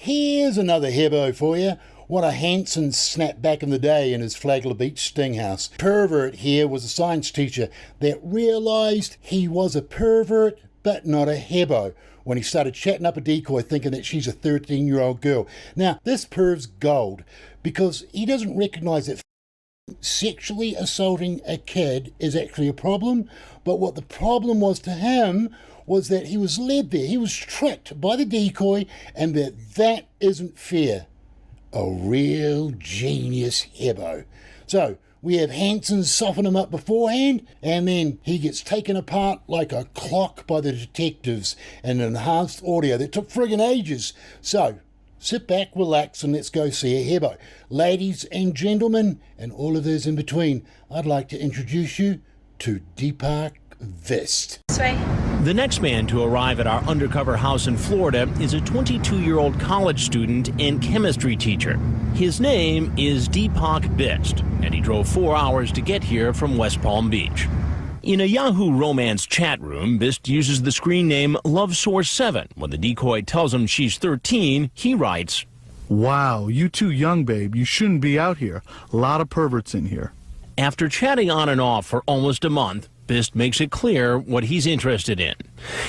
Here's another hebbo for you. What a Hanson snapped back in the day in his Flagler Beach sting house. Pervert here was a science teacher that realised he was a pervert but not a hebbo when he started chatting up a decoy thinking that she's a 13-year-old girl. Now, this perv's gold because he doesn't recognise that sexually assaulting a kid is actually a problem, but what the problem was to him was that he was led there. He was tricked by the decoy, and that isn't fair. A real genius hebbo. So we have Hanson soften him up beforehand, and then he gets taken apart like a clock by the detectives in enhanced audio that took friggin' ages. So sit back, relax, and let's go see a hebbo. Ladies and gentlemen, and all of those in between, I'd like to introduce you to Depak. The next man to arrive at our undercover house in Florida is a 22-year-old college student and chemistry teacher. His name is Depak Bist, and he drove 4 hours to get here from West Palm Beach. In a Yahoo romance chat room, Bist uses the screen name LoveSource7. When the decoy tells him she's 13, he writes, "Wow, you too young, babe. You shouldn't be out here. A lot of perverts in here." After chatting on and off for almost a month, Bist makes it clear what he's interested in.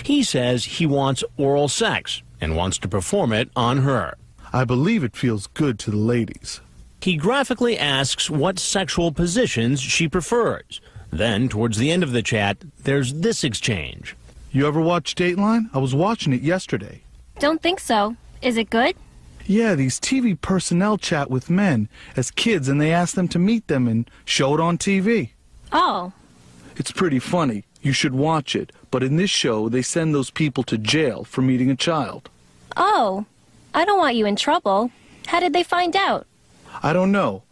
He says he wants oral sex and wants to perform it on her. "I believe it feels good to the ladies." He graphically asks what sexual positions she prefers. Then, towards the end of the chat, there's this exchange. "You ever watch Dateline? I was watching it yesterday." "Don't think so. Is it good?" "Yeah, these TV personnel chat with men as kids and they ask them to meet them and show it on TV. Oh. It's pretty funny. You should watch it. But in this show, they send those people to jail for meeting a child." Oh. I don't want you in trouble. How did they find out? "I don't know."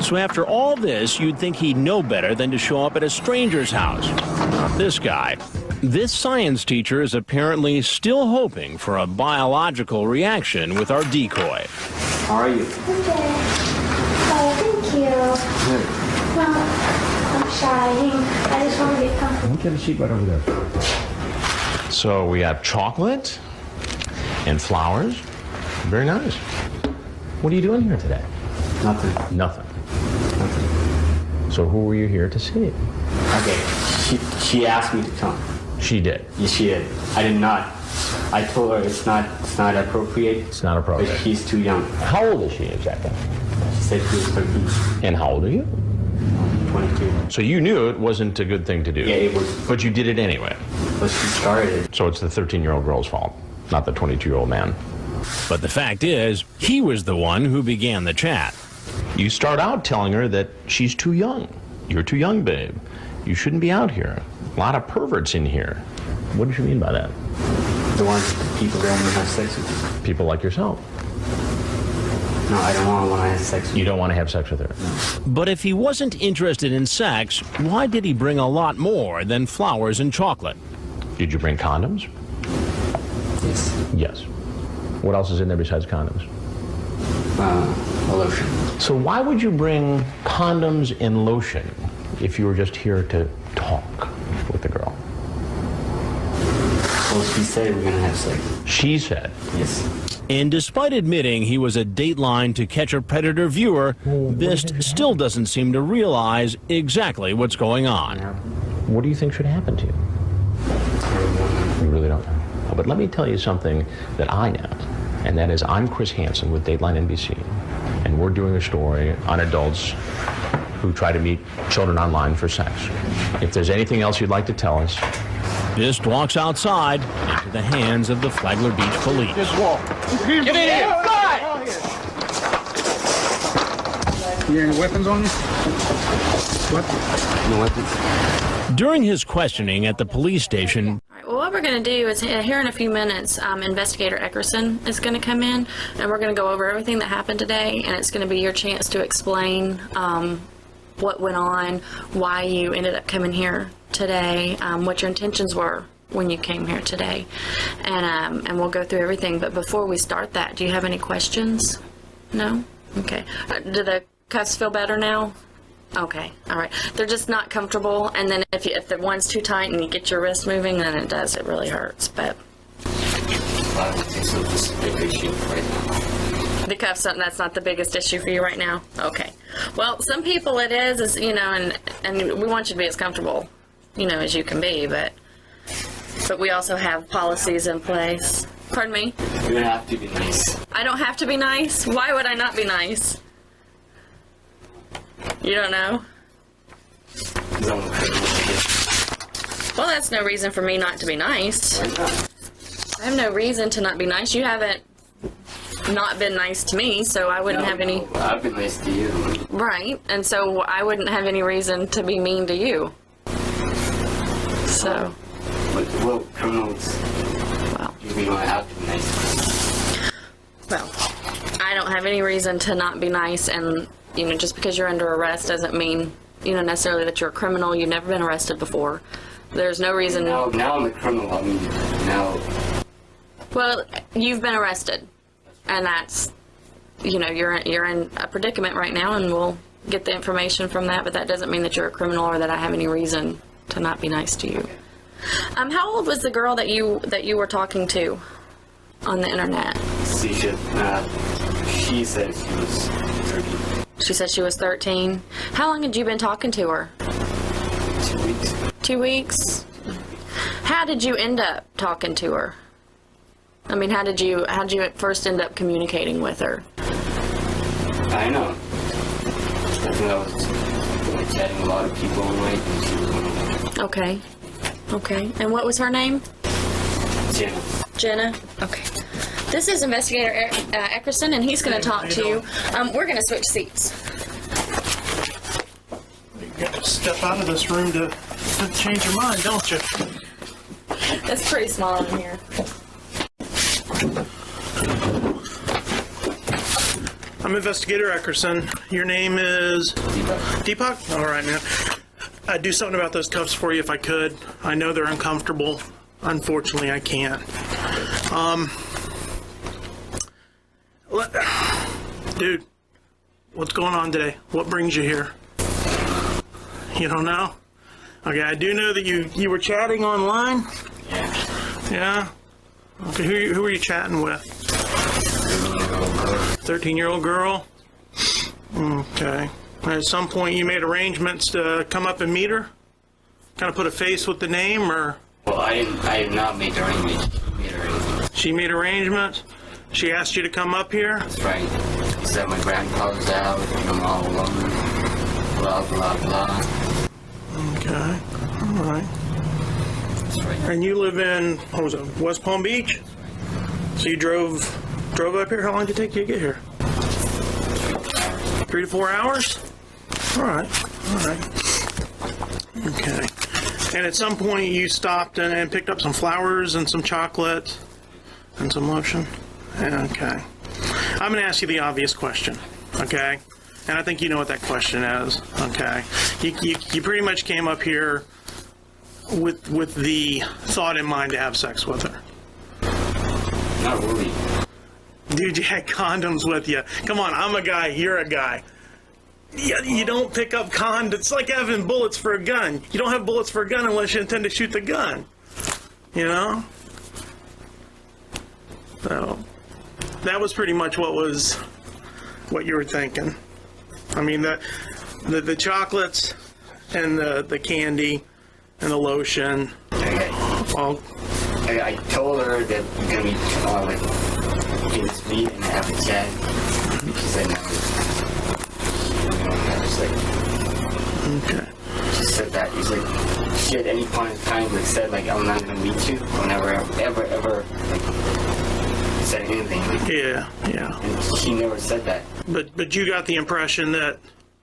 So after all this, you'd think he'd know better than to show up at a stranger's house. Not this guy. This science teacher is apparently still hoping for a biological reaction with our decoy. How are you? I'm good. Oh, thank you. Good. Well, I'm shy. I just want to get comfortable. Let me get a seat right over there. So we have chocolate and flowers. Very nice. What are you doing here today? Nothing. Nothing. So who were you here to see? Okay. She asked me to come. She did. Yes, she did. I did not. I told her it's not appropriate. It's not appropriate. But she's too young. How old is she exactly? She said she was 13. And how old are you? 22. So you knew it wasn't a good thing to do. Yeah, it was. But you did it anyway. But she started it. So it's the 13-year-old girl's fault, not the 22-year-old man. But the fact is, he was the one who began the chat. You start out telling her that she's too young. You're too young, babe. You shouldn't be out here. A lot of perverts in here. What did you mean by that? The ones, people that want to have sex with you. People like yourself. No, I don't want to have sex with You don't want to have sex with her? No. But if he wasn't interested in sex, why did he bring a lot more than flowers and chocolate? Did you bring condoms? Yes. Yes. What else is in there besides condoms? A lotion. So why would you bring condoms and lotion if you were just here to talk with the girl? Well, she said we're going to have sex. She said. Yes. And despite admitting he was a Dateline to catch a predator viewer, Bist still doesn't seem to realize exactly what's going on. What do you think should happen to you? You really don't know. But let me tell you something that I know, and that is I'm Chris Hansen with Dateline NBC, and we're doing a story on adults who try to meet children online for sex. If there's anything else you'd like to tell us. Bist walks outside into the hands of the Flagler Beach police. Just walk. Get in here! You got any weapons on you? What? No weapons. During his questioning at the police station, Well, what we're going to do is here in a few minutes, Investigator Eckerson is going to come in, and we're going to go over everything that happened today, and it's going to be your chance to explain what went on, why you ended up coming here today, what your intentions were when you came here today, and we'll go through everything. But before we start that, do you have any questions? No? Okay. Do the cuffs feel better now? Okay, all right. They're just not comfortable, and then if the one's too tight and you get your wrist moving, then it really hurts. But Probably take some vacation right now. fisticuffs, that's not the biggest issue for you right now? Okay. Well, some people it is, you know, and we want you to be as comfortable, you know, as you can be, but we also have policies in place. Pardon me? You're gonna have to be nice. I don't have to be nice? Why would I not be nice? You don't know? Well, that's no reason for me not to be nice. Why not? I have no reason to not be nice. You haven't not been nice to me, so I wouldn't have any... No, I've been nice to you. Right, and so I wouldn't have any reason to be mean to you. So... Well, criminals... Well... You don't have to be nice. Well, I don't have any reason to not be nice, and, you know, just because you're under arrest doesn't mean, you know, necessarily that you're a criminal. You've never been arrested before. There's no reason... Now I'm a criminal. I mean, now... Well, you've been arrested, and that's, you know, you're in a predicament right now, and we'll get the information from that, but that doesn't mean that you're a criminal or that I have any reason to not be nice to you. How old was the girl that you were talking to on the internet? She said she was 13. She said she was 13. How long had you been talking to her? 2 weeks. 2 weeks? How did you end up talking to her? I mean, how did you first end up communicating with her? I know. I think I was chatting a lot of people online, and she was one of them. Okay. Okay. And what was her name? Jenna. Jenna? Okay. This is Investigator Eckerson, and he's going to talk to you. We're going to switch seats. You got to step out of this room to change your mind, don't you? It's pretty small in here. I'm Investigator Eckerson. Your name is? Depak. All right, man. I'd do something about those cuffs for you if I could. I know they're uncomfortable. Unfortunately, I can't. Dude, what's going on today? What brings you here? You don't know? Okay, I do know that you were chatting online. Yeah. Okay, who are you chatting with? 13-year-old girl. Okay. At some point, you made arrangements to come up and meet her. Kind of put a face with the name, or? Well, I did not make arrangements. She made arrangements. She asked you to come up here. That's right. She said my grandfather's out, and I'm all alone. Blah blah blah. Okay. All right. That's right. And you live in, what was it, West Palm Beach? So you drove up here? How long did it take you to get here? 3 to 4 hours? All right. Okay. And at some point you stopped and picked up some flowers and some chocolate and some lotion? Okay. I'm going to ask you the obvious question, okay? And I think you know what that question is, okay? You pretty much came up here with the thought in mind to have sex with her. Not really. Dude, you had condoms with you. Come on, I'm a guy, you're a guy. You don't pick up condoms. It's like having bullets for a gun. You don't have bullets for a gun unless you intend to shoot the gun. You know? So, that was pretty much what you were thinking. I mean, the chocolates and the candy and the lotion. Okay. Well, I told her that we're gonna be we can just meet and have a chat. She said no. I was like, okay. She said that. He's like, she at any point in time like said like I'm not gonna meet you. Or never ever like said anything. Like, Yeah. And she never said that. But you got the impression that.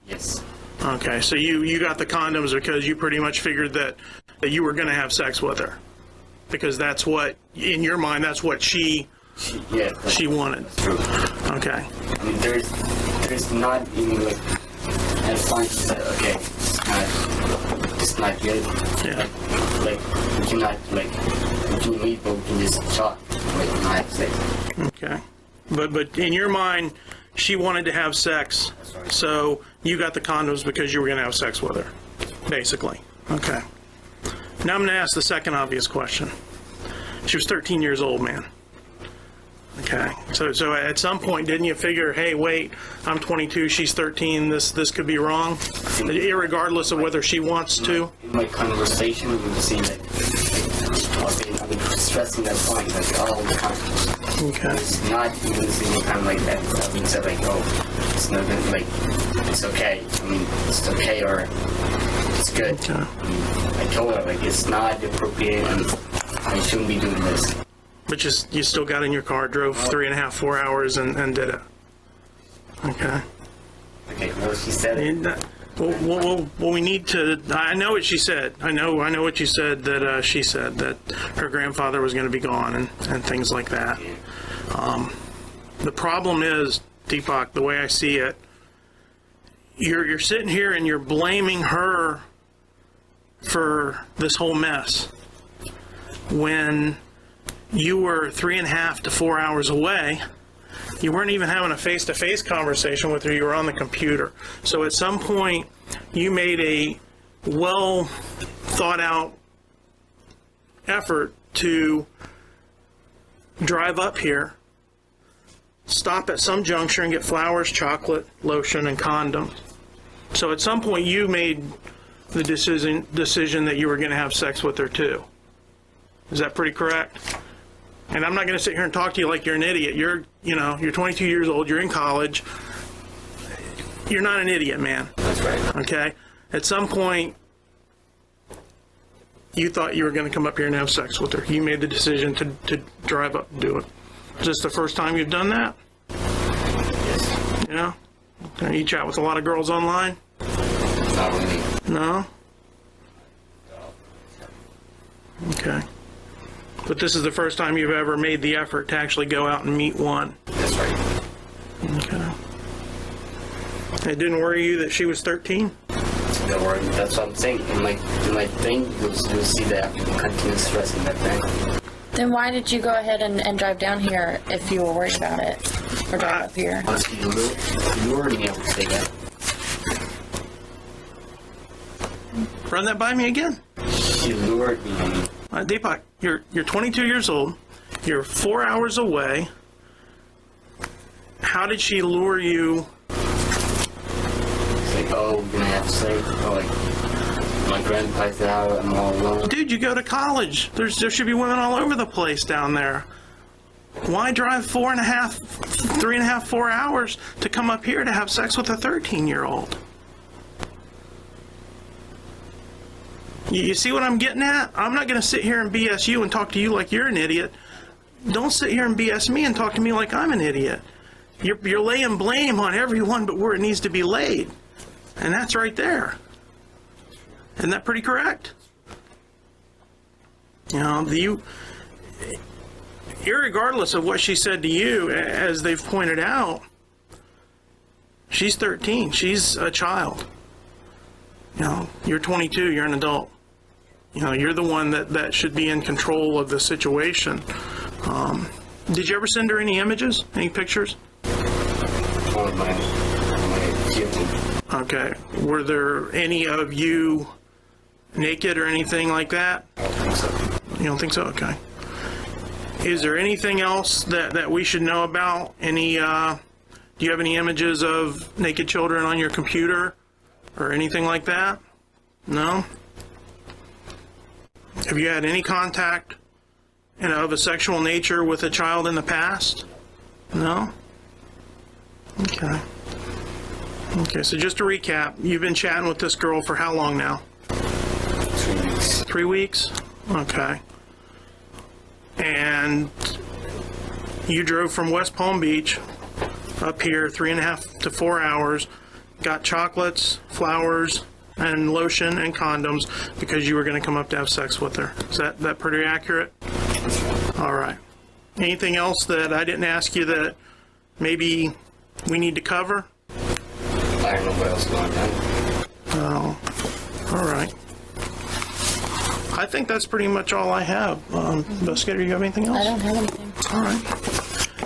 Yes. Okay, so you got the condoms because you pretty much figured that you were going to have sex with her. Because that's what, in your mind, that's what she wanted. That's true. Okay. I mean, there's not even like, at a point she said, okay, it's not good. Yeah. Like, we cannot, like, we can meet, but we can just talk. Like, not have sex. Okay. But in your mind, she wanted to have sex, right. So you got the condoms because you were going to have sex with her, basically. Okay. Now I'm going to ask the second obvious question. She was 13 years old, man. Okay. So at some point, didn't you figure, hey, wait, I'm 22, she's 13, this could be wrong, irregardless of whether she wants to? In my conversation, you would see that I've been stressing that point like all the time. Okay. It's not even single time like that. I've been said like, oh, it's not good, like, it's okay. I mean, it's okay or it's good. Okay. I mean, I told her like it's not appropriate and I shouldn't be doing this. But you still got in your car, drove 3.5, 4 hours, and did it. Okay. Okay, well, she said it. Well, we need to. I know what she said. I know what you said. That she said that her grandfather was going to be gone and things like that. The problem is, Depak, the way I see it, you're sitting here and you're blaming her for this whole mess when you were 3.5 to 4 hours away. You weren't even having a face-to-face conversation with her. You were on the computer. So at some point, you made a well-thought-out effort to drive up here, stop at some juncture and get flowers, chocolate, lotion, and condoms. So at some point, you made the decision that you were going to have sex with her too. Is that pretty correct? And I'm not going to sit here and talk to you like you're an idiot. You're 22 years old. You're in college. You're not an idiot, man. That's right. Okay? At some point, you thought you were going to come up here and have sex with her. You made the decision to drive up and do it. Is this the first time you've done that? Yes. Yeah? Okay. You chat with a lot of girls online? Not really. No? Okay. But this is the first time you've ever made the effort to actually go out and meet one. That's right. Okay. It didn't worry you that she was 13? Don't worry. That's what I'm saying. In my thing, you'll see that continuous stress in that thing. Then why did you go ahead and drive down here if you were worried about it? Or drive up here? Honestly, you already able to say that. Run that by me again. She lured me. Depak, you're 22 years old. You're 4 hours away. How did she lure you? It's like, oh, we're gonna have sex. Oh, like my grandpa's out. I'm all alone. Dude, you go to college. There should be women all over the place down there. Why drive 3.5, 4 hours to come up here to have sex with a 13-year-old? You see what I'm getting at? I'm not going to sit here and BS you and talk to you like you're an idiot. Don't sit here and BS me and talk to me like I'm an idiot. You're laying blame on everyone but where it needs to be laid. And that's right there. Isn't that pretty correct? Irregardless of what she said to you, as they've pointed out, she's 13. She's a child. You're 22. You're an adult. You're the one that should be in control of the situation. Did you ever send her any images, any pictures? My Okay. Were there any of you naked or anything like that? I don't think so. You don't think so? Okay. Is there anything else that we should know about? Do you have any images of naked children on your computer or anything like that? No? Have you had any contact of a sexual nature with a child in the past? No? Okay. Okay, so just to recap, you've been chatting with this girl for how long now? 3 weeks. 3 weeks? Okay. And you drove from West Palm Beach up here 3.5 to 4 hours, got chocolates, flowers, and lotion and condoms because you were going to come up to have sex with her. Is that pretty accurate? All right. Anything else that I didn't ask you that maybe we need to cover? I don't know what else is going on. Oh, all right. I think that's pretty much all I have. Investigator, you have anything else? I don't have anything. All right.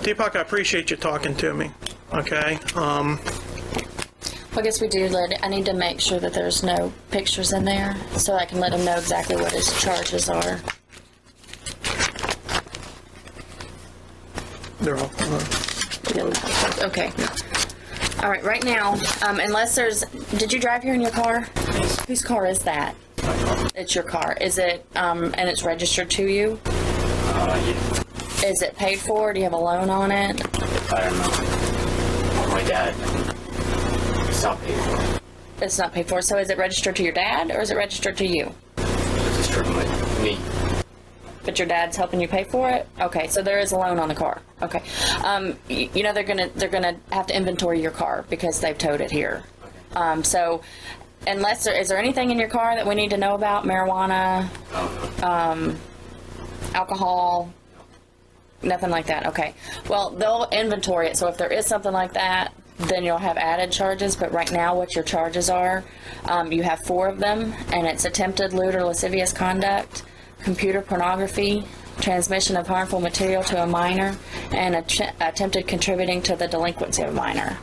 Depak, I appreciate you talking to me. Okay. I guess we do. I need to make sure that there's no pictures in there so I can let him know exactly what his charges are. They're all. Okay. All right, right now, unless there's, did you drive here in your car? Whose car is that? It's your car. Is it, and it's registered to you? Yeah. Is it paid for? Do you have a loan on it? I don't know. My dad. It's not paid for. It's not paid for. So is it registered to your dad or is it registered to you? It's registered to me. But your dad's helping you pay for it? Okay, so there is a loan on the car. Okay. You know they're gonna have to inventory your car because they've towed it here. So unless is there anything in your car that we need to know about? Marijuana, alcohol, nothing like that. Okay. Well, they'll inventory it. So if there is something like that, then you'll have added charges. But right now, what your charges are, you have 4 of them, and it's attempted lewd or lascivious conduct, computer pornography, transmission of harmful material to a minor, and attempted contributing to the delinquency of a minor.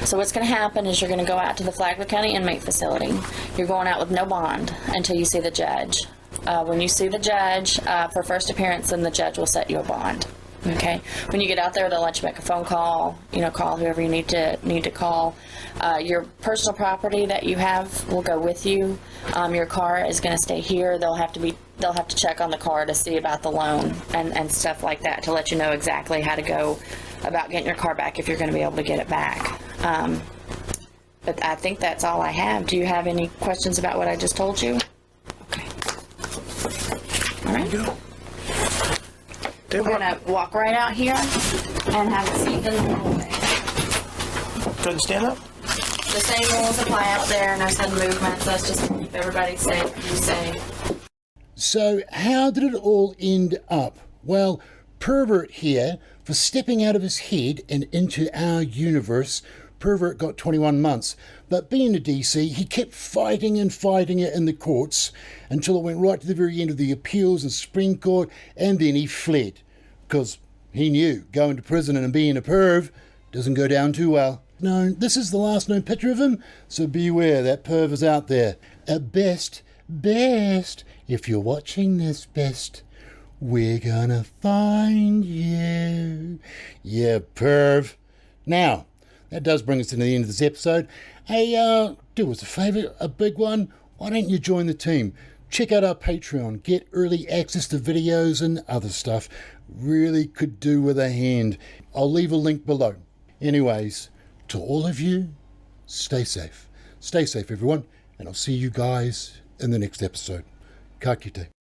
So what's going to happen is you're going to go out to the Flagler County Inmate Facility. You're going out with no bond until you see the judge. When you see the judge for first appearance, then the judge will set you a bond. Okay. When you get out there, they'll let you make a phone call. Call whoever you need to call. Your personal property that you have will go with you. Your car is going to stay here. They'll have to check on the car to see about the loan and stuff like that to let you know exactly how to go about getting your car back if you're going to be able to get it back. But I think that's all I have. Do you have any questions about what I just told you? Okay. All right. We're going to walk right out here and have a seat in the hallway. Go ahead and stand up. The same rules apply out there. No sudden movements. That's just to keep everybody safe. You safe. So how did it all end up? Well, Pervert here, for stepping out of his head and into our universe, Pervert got 21 months. But being a DC, he kept fighting and fighting it in the courts until it went right to the very end of the appeals and Supreme Court, and then he fled. Because he knew going to prison and being a perv doesn't go down too well. No, this is the last known picture of him, so beware, that perv is out there. At best, if you're watching this, best, we're gonna find you. Yeah, perv. Now, that does bring us to the end of this episode. Hey, do us a favour, a big one. Why don't you join the team? Check out our Patreon. Get early access to videos and other stuff. Really could do with a hand. I'll leave a link below. Anyways, to all of you, stay safe. Stay safe, everyone. And I'll see you guys in the next episode. Ka kite.